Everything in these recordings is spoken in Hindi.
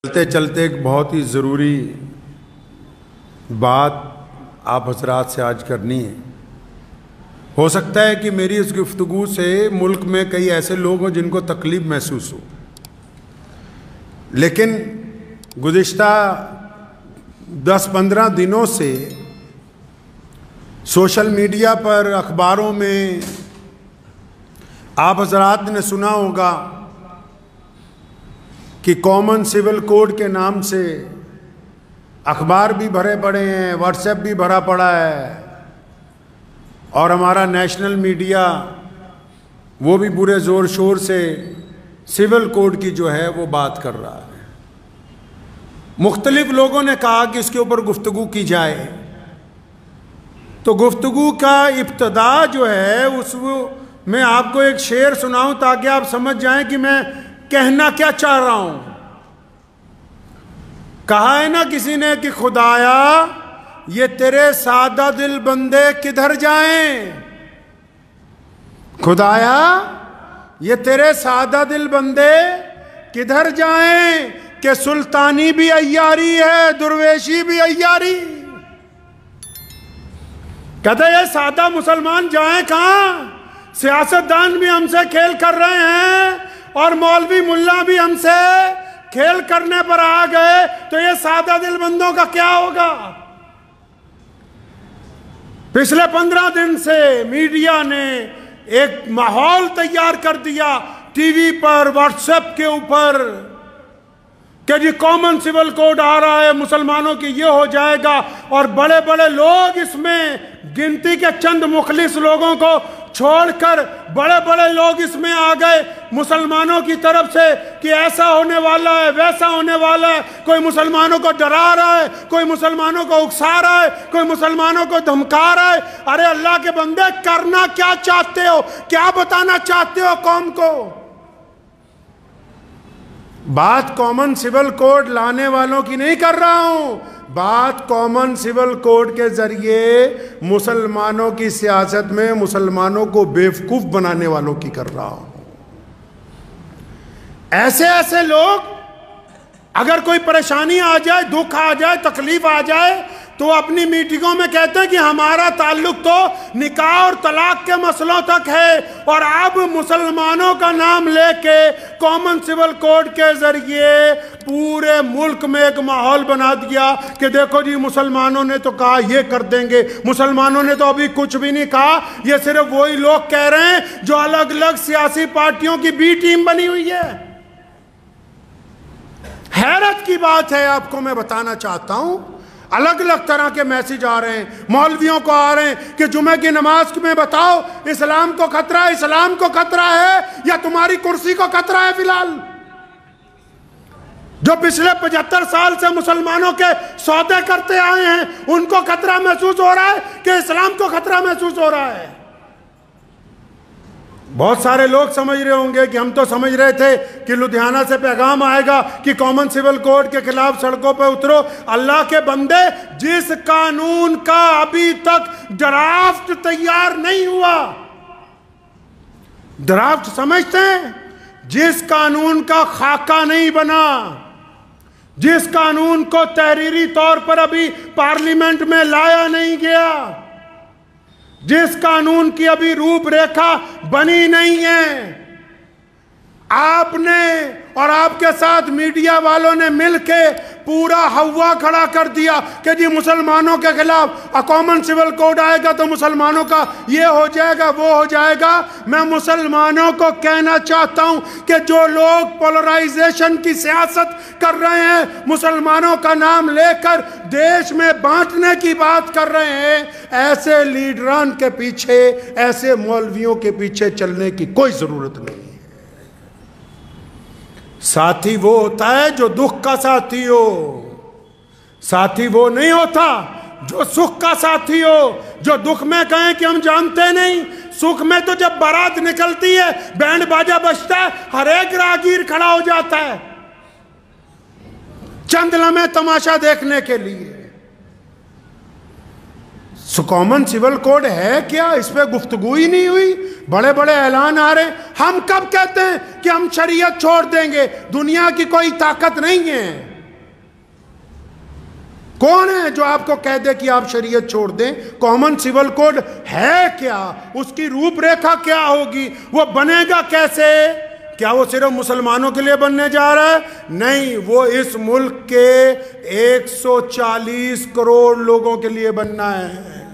चलते चलते एक बहुत ही ज़रूरी बात आप हजरात से आज करनी है। हो सकता है कि मेरी इस गुफ्तगू से मुल्क में कई ऐसे लोग हों जिनको तकलीफ महसूस हो, लेकिन गुज़िश्ता 10-15 दिनों से सोशल मीडिया पर, अखबारों में आप हजरात ने सुना होगा कि कॉमन सिविल कोड के नाम से अखबार भी भरे पड़े हैं, व्हाट्सएप भी भरा पड़ा है, और हमारा नेशनल मीडिया वो भी पूरे ज़ोर शोर से सिविल कोड की जो है वो बात कर रहा है। मुख्तलिफ लोगों ने कहा कि इसके ऊपर गुफ्तगू की जाए, तो गुफ्तगू का इब्तदा जो है उस मैं आपको एक शेर सुनाऊं ताकि आप समझ जाएं कि मैं कहना क्या चाह रहा हूं। कहा है ना किसी ने कि खुदाया ये तेरे सादा दिल बंदे किधर जाएं, खुदाया ये तेरे सादा दिल बंदे किधर जाएं, कि सुल्तानी भी अय्यारी है, दुर्वेशी भी अय्यारी। कहते ये सादा मुसलमान जाएं कहां, सियासतदान भी हमसे खेल कर रहे हैं और मौलवी मुल्ला भी हमसे खेल करने पर आ गए, तो ये सादा दिल बंदों का क्या होगा। पिछले 15 दिन से मीडिया ने एक माहौल तैयार कर दिया टीवी पर, व्हाट्सएप के ऊपर, कि जी कॉमन सिविल कोड आ रहा है, मुसलमानों की ये हो जाएगा, और बड़े बड़े लोग इसमें, गिनती के चंद मुखलिस लोगों को छोड़कर बड़े बड़े लोग इसमें आ गए मुसलमानों की तरफ से कि ऐसा होने वाला है, वैसा होने वाला है। कोई मुसलमानों को डरा रहा है, कोई मुसलमानों को उकसा रहा है, कोई मुसलमानों को धमका रहा है। अरे अल्लाह के बंदे, करना क्या चाहते हो, क्या बताना चाहते हो कौम को। बात कॉमन सिविल कोड लाने वालों की नहीं कर रहा हूं, बात कॉमन सिविल कोड के जरिए मुसलमानों की सियासत में मुसलमानों को बेवकूफ बनाने वालों की कर रहा हूं। ऐसे ऐसे लोग, अगर कोई परेशानी आ जाए, दुख आ जाए, तकलीफ आ जाए, तो अपनी मीटिंगों में कहते हैं कि हमारा ताल्लुक तो निकाह और तलाक के मसलों तक है, और अब मुसलमानों का नाम लेके कॉमन सिविल कोड के जरिए पूरे मुल्क में एक माहौल बना दिया कि देखो जी मुसलमानों ने तो कहा ये कर देंगे, मुसलमानों ने तो अभी कुछ भी नहीं कहा, ये सिर्फ वही लोग कह रहे हैं जो अलग अलग सियासी पार्टियों की बी टीम बनी हुई है। हैरत की बात है, आपको मैं बताना चाहता हूं, अलग अलग तरह के मैसेज आ रहे हैं, मौलवियों को आ रहे हैं कि जुमे की नमाज में बताओ इस्लाम को खतरा है, इस्लाम को खतरा है या तुम्हारी कुर्सी को खतरा है। फिलहाल जो पिछले 75 साल से मुसलमानों के सौदे करते आए हैं उनको खतरा महसूस हो रहा है कि इस्लाम को खतरा महसूस हो रहा है। बहुत सारे लोग समझ रहे होंगे कि हम तो समझ रहे थे कि लुधियाना से पैगाम आएगा कि कॉमन सिविल कोड के खिलाफ सड़कों पर उतरो। अल्लाह के बंदे, जिस कानून का अभी तक ड्राफ्ट तैयार नहीं हुआ, ड्राफ्ट समझते हैं, जिस कानून का खाका नहीं बना, जिस कानून को तहरीरी तौर पर अभी पार्लियामेंट में लाया नहीं गया, जिस कानून की अभी रूपरेखा बनी नहीं है, आपने और आपके साथ मीडिया वालों ने मिलके पूरा हवा खड़ा कर दिया कि जी मुसलमानों के खिलाफ कॉमन सिविल कोड आएगा तो मुसलमानों का ये हो जाएगा, वो हो जाएगा। मैं मुसलमानों को कहना चाहता हूं कि जो लोग पोलराइजेशन की सियासत कर रहे हैं, मुसलमानों का नाम लेकर देश में बांटने की बात कर रहे हैं, ऐसे लीडरान के पीछे, ऐसे मौलवियों के पीछे चलने की कोई जरूरत नहीं। साथी वो होता है जो दुख का साथी हो, साथी वो नहीं होता जो सुख का साथी हो, जो दुख में कहें कि हम जानते नहीं, सुख में तो जब बारात निकलती है, बैंड बाजा बजता है, हर एक राहगीर खड़ा हो जाता है चंद लम्हे तमाशा देखने के लिए। कॉमन सिविल कोड है क्या, इस पे गुफ्तगू ही नहीं हुई, बड़े बड़े ऐलान आ रहे। हम कब कहते हैं कि हम शरीयत छोड़ देंगे, दुनिया की कोई ताकत नहीं है। कौन है जो आपको कह दे कि आप शरीयत छोड़ दें? कॉमन सिविल कोड है क्या? उसकी रूपरेखा क्या होगी? वो बनेगा कैसे? क्या वो सिर्फ मुसलमानों के लिए बनने जा रहा है? नहीं, वो इस मुल्क के 140 करोड़ लोगों के लिए बनना है।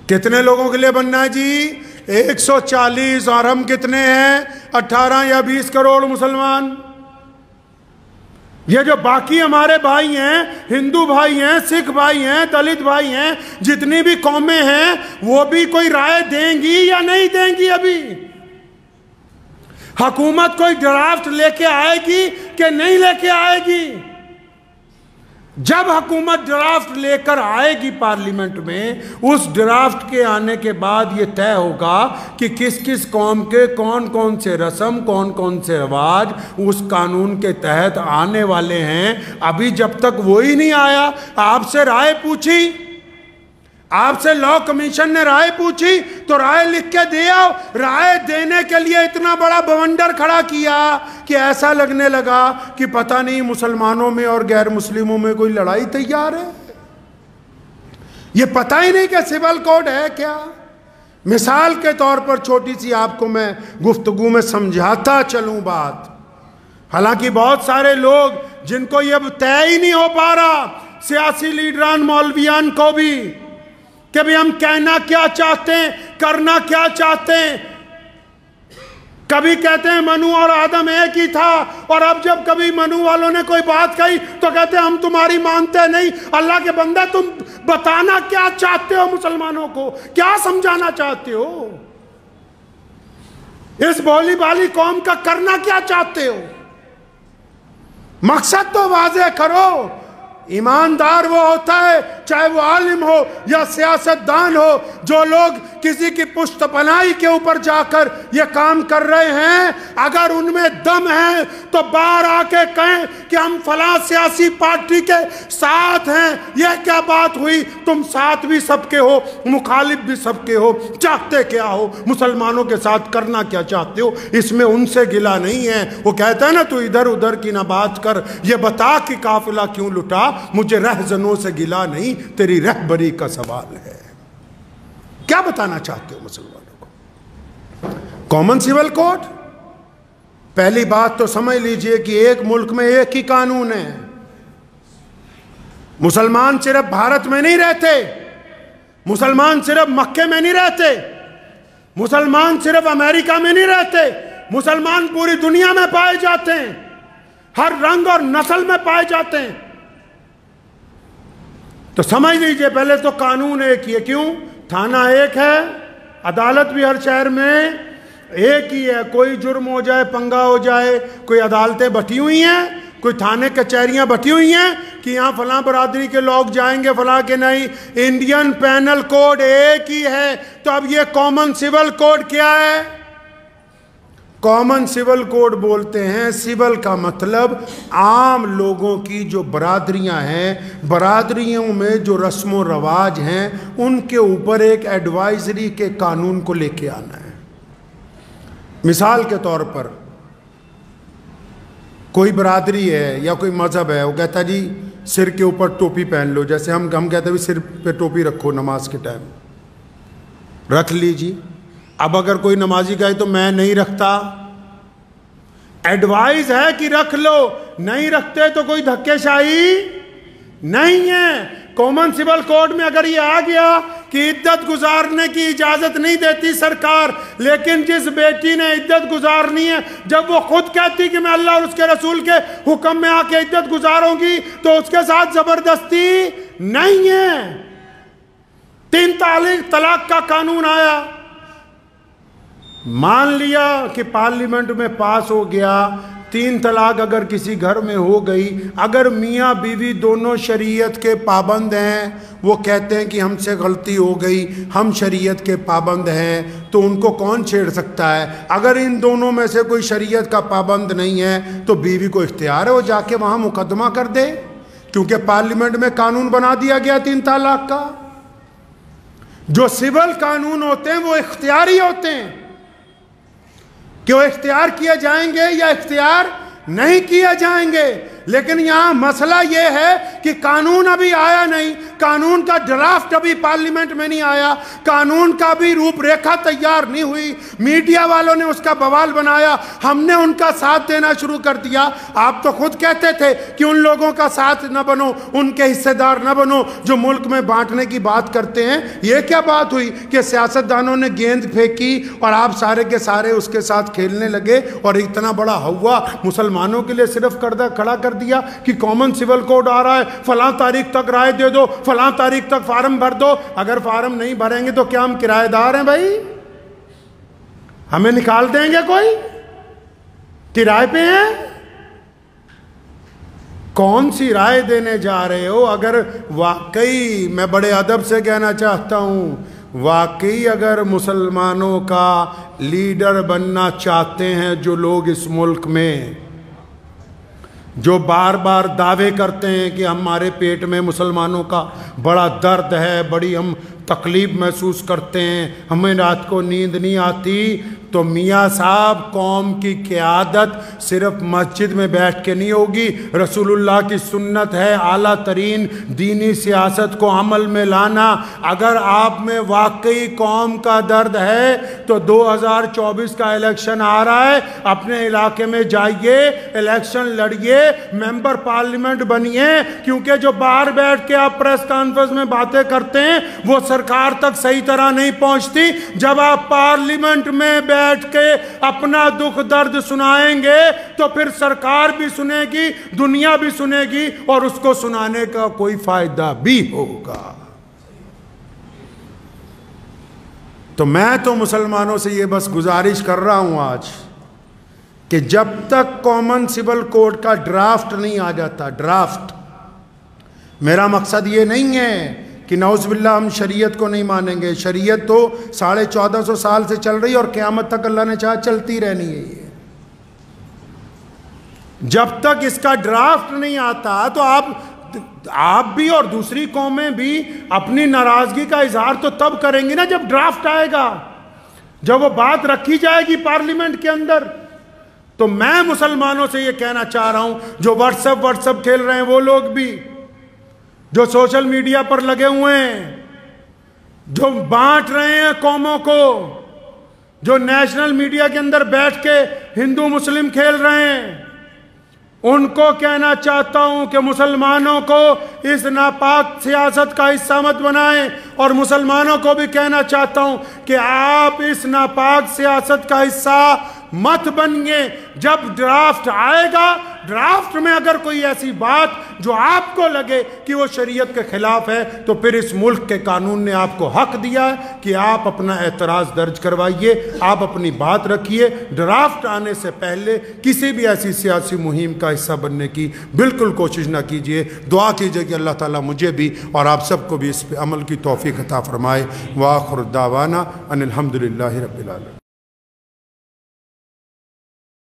कितने लोगों के लिए बनना है जी? 140। और हम कितने हैं? 18 या 20 करोड़ मुसलमान। ये जो बाकी हमारे भाई हैं, हिंदू भाई हैं, सिख भाई हैं, दलित भाई हैं, जितनी भी कौमें हैं, वो भी कोई राय देंगी या नहीं देंगी? अभी हुकूमत कोई ड्राफ्ट लेके आएगी कि नहीं लेके आएगी? जब हुकूमत ड्राफ्ट लेकर आएगी पार्लियामेंट में, उस ड्राफ्ट के आने के बाद ये तय होगा कि किस किस कौम के कौन कौन से रस्म, कौन कौन से रिवाज उस कानून के तहत आने वाले हैं। अभी जब तक वो ही नहीं आया, आपसे राय पूछी, आपसे लॉ कमीशन ने राय पूछी तो राय लिख के दे आओ। राय देने के लिए इतना बड़ा बवंडर खड़ा किया कि ऐसा लगने लगा कि पता नहीं मुसलमानों में और गैर मुस्लिमों में कोई लड़ाई तैयार है। ये पता ही नहीं कि सिविल कोड है क्या। मिसाल के तौर पर छोटी सी आपको मैं गुफ्तगू में समझाता चलूं बात। हालांकि बहुत सारे लोग जिनको ये तय ही नहीं हो पा रहा, सियासी लीडरान मौलवियान को भी, कि भाई हम कहना क्या चाहते हैं, करना क्या चाहते हैं। कभी कहते हैं मनु और आदम एक ही था, और अब जब कभी मनु वालों ने कोई बात कही तो कहते हैं हम तुम्हारी मानते नहीं। अल्लाह के बंदे, तुम बताना क्या चाहते हो मुसलमानों को? क्या समझाना चाहते हो? इस भोली भाली कौम का करना क्या चाहते हो? मकसद तो वाज़ेह करो। ईमानदार वो होता है, चाहे वो आलिम हो या सियासतदान हो, जो लोग किसी की पुश्तपनाही के ऊपर जाकर ये काम कर रहे हैं। अगर उनमें दम है तो बाहर आके कहें कि हम फलां सियासी पार्टी के साथ हैं। यह क्या बात हुई? तुम साथ भी सबके हो, मुखालिफ भी सबके हो, चाहते क्या हो? मुसलमानों के साथ करना क्या चाहते हो? इसमें उनसे गिला नहीं है। वो कहता है ना, तू इधर उधर की ना बात कर, ये बता कि काफिला क्यों लुटा। मुझे रहजनों से गिला नहीं, तेरी रहबरी का सवाल है। क्या बताना चाहते हो मुसलमानों को? कॉमन सिविल कोड, पहली बात तो समझ लीजिए कि एक मुल्क में एक ही कानून है। मुसलमान सिर्फ भारत में नहीं रहते, मुसलमान सिर्फ मक्के में नहीं रहते, मुसलमान सिर्फ अमेरिका में नहीं रहते, मुसलमान पूरी दुनिया में पाए जाते हैं, हर रंग और नस्ल में पाए जाते हैं। तो समझ लीजिए पहले तो कानून एक ही है। क्यों? थाना एक है, अदालत भी हर शहर में एक ही है। कोई जुर्म हो जाए, पंगा हो जाए, कोई अदालतें बटी हुई हैं, कोई थाने कचहरियां बटी हुई हैं कि यहाँ फलां बरादरी के लोग जाएंगे, फलां के नहीं। इंडियन पैनल कोड एक ही है। तो अब ये कॉमन सिविल कोड क्या है? कॉमन सिविल कोड बोलते हैं, सिविल का मतलब आम लोगों की जो बरादरियां हैं, बरादरियों में जो रस्म व रवाज हैं, उनके ऊपर एक एडवाइजरी के कानून को लेके आना है। मिसाल के तौर पर कोई बरादरी है या कोई मज़हब है, वो कहता जी सिर के ऊपर टोपी पहन लो। जैसे हम कहते हैं सिर पे टोपी रखो नमाज के टाइम, रख लीजिए। अब अगर कोई नमाजी कहे तो मैं नहीं रखता, एडवाइस है कि रख लो, नहीं रखते तो कोई धक्केशाही नहीं है। कॉमन सिविल कोड में अगर ये आ गया कि इद्दत गुजारने की इजाजत नहीं देती सरकार, लेकिन जिस बेटी ने इद्दत गुजारनी है, जब वो खुद कहती कि मैं अल्लाह और उसके रसूल के हुक्म में आके इद्दत गुजारूंगी, तो उसके साथ जबरदस्ती नहीं है। 3 तलाक का कानून आया, मान लिया कि पार्लियामेंट में पास हो गया, 3 तलाक अगर किसी घर में हो गई, अगर मियाँ बीवी दोनों शरीयत के पाबंद हैं, वो कहते हैं कि हमसे गलती हो गई, हम शरीयत के पाबंद हैं, तो उनको कौन छेड़ सकता है? अगर इन दोनों में से कोई शरीयत का पाबंद नहीं है तो बीवी को इख्तियार है वो जाके वहाँ मुकदमा कर दे, क्योंकि पार्लियामेंट में कानून बना दिया गया 3 तलाक का। जो सिविल कानून होते हैं वो इख्तियारी होते हैं कि वो इख्तियार किए जाएंगे या इख्तियार नहीं किए जाएंगे। लेकिन यहां मसला यह है कि कानून अभी आया नहीं, कानून का ड्राफ्ट अभी पार्लियामेंट में नहीं आया, कानून का भी रूपरेखा तैयार नहीं हुई। मीडिया वालों ने उसका बवाल बनाया, हमने उनका साथ देना शुरू कर दिया। आप तो खुद कहते थे कि उन लोगों का साथ न बनो, उनके हिस्सेदार न बनो जो मुल्क में बांटने की बात करते हैं। यह क्या बात हुई कि सियासतदानों ने गेंद फेंकी और आप सारे के सारे उसके साथ खेलने लगे और इतना बड़ा हवा मुसलमानों के लिए सिर्फ खड़ा कर दिया कि कॉमन सिविल कोड आ रहा है, फलां तारीख तक राय दे दो, फलां तारीख तक फार्म भर दो। अगर फार्म नहीं भरेंगे तो क्या हम किराएदार हैं भाई? हमें निकाल देंगे कोई? किराए पे हैं? कौन सी राय देने जा रहे हो? अगर वाकई, मैं बड़े अदब से कहना चाहता हूं, वाकई अगर मुसलमानों का लीडर बनना चाहते हैं जो लोग इस मुल्क में, जो बार बार दावे करते हैं कि हमारे पेट में मुसलमानों का बड़ा दर्द है, बड़ी हम तकलीफ महसूस करते हैं, हमें रात को नींद नहीं आती, तो मियाँ साहब कौम की क़यादत सिर्फ मस्जिद में बैठ के नहीं होगी। रसूलुल्लाह की सुन्नत है आला तरीन दीनी सियासत को अमल में लाना। अगर आप में वाकई कौम का दर्द है तो 2024 का इलेक्शन आ रहा है, अपने इलाके में जाइए, इलेक्शन लड़िए, मेंबर पार्लियामेंट बनिए, क्योंकि जो बाहर बैठ के आप प्रेस कॉन्फ्रेंस में बातें करते हैं वो सरकार तक सही तरह नहीं पहुंचती। जब आप पार्लियामेंट में बैठ के अपना दुख दर्द सुनाएंगे तो फिर सरकार भी सुनेगी, दुनिया भी सुनेगी और उसको सुनाने का कोई फायदा भी होगा। तो मैं तो मुसलमानों से ये बस गुजारिश कर रहा हूं आज कि जब तक कॉमन सिविल कोड का ड्राफ्ट नहीं आ जाता, ड्राफ्ट, मेरा मकसद ये नहीं है कि नौज़बिल्लाह हम शरीयत को नहीं मानेंगे। शरीयत तो 1450 साल से चल रही और क़यामत तक अल्लाह ने चाहा चलती रहनी है। ये जब तक इसका ड्राफ्ट नहीं आता तो आप भी और दूसरी कौमें भी अपनी नाराजगी का इजहार तो तब करेंगी ना जब ड्राफ्ट आएगा, जब वो बात रखी जाएगी पार्लियामेंट के अंदर। तो मैं मुसलमानों से ये कहना चाह रहा हूं, जो व्हाट्सएप खेल रहे हैं वो लोग भी, जो सोशल मीडिया पर लगे हुए हैं, जो बांट रहे हैं कौमों को, जो नेशनल मीडिया के अंदर बैठ के हिंदू मुस्लिम खेल रहे हैं, उनको कहना चाहता हूं कि मुसलमानों को इस नापाक सियासत का हिस्सा मत बनाएं। और मुसलमानों को भी कहना चाहता हूं कि आप इस नापाक सियासत का हिस्सा मत बनिए। जब ड्राफ्ट आएगा, ड्राफ्ट में अगर कोई ऐसी बात जो आपको लगे कि वो शरीयत के खिलाफ है, तो फिर इस मुल्क के कानून ने आपको हक दिया है कि आप अपना एतराज़ दर्ज करवाइए, आप अपनी बात रखिए। ड्राफ्ट आने से पहले किसी भी ऐसी सियासी मुहिम का हिस्सा बनने की बिल्कुल कोशिश ना कीजिए। दुआ कीजिए कि अल्लाह ताला मुझे भी और आप सबको भी इस पर अमल की तौफीक अता फरमाए। व आखिर दावाना अनिल हम्दुलिल्लाहि रब्बिल आलमीन।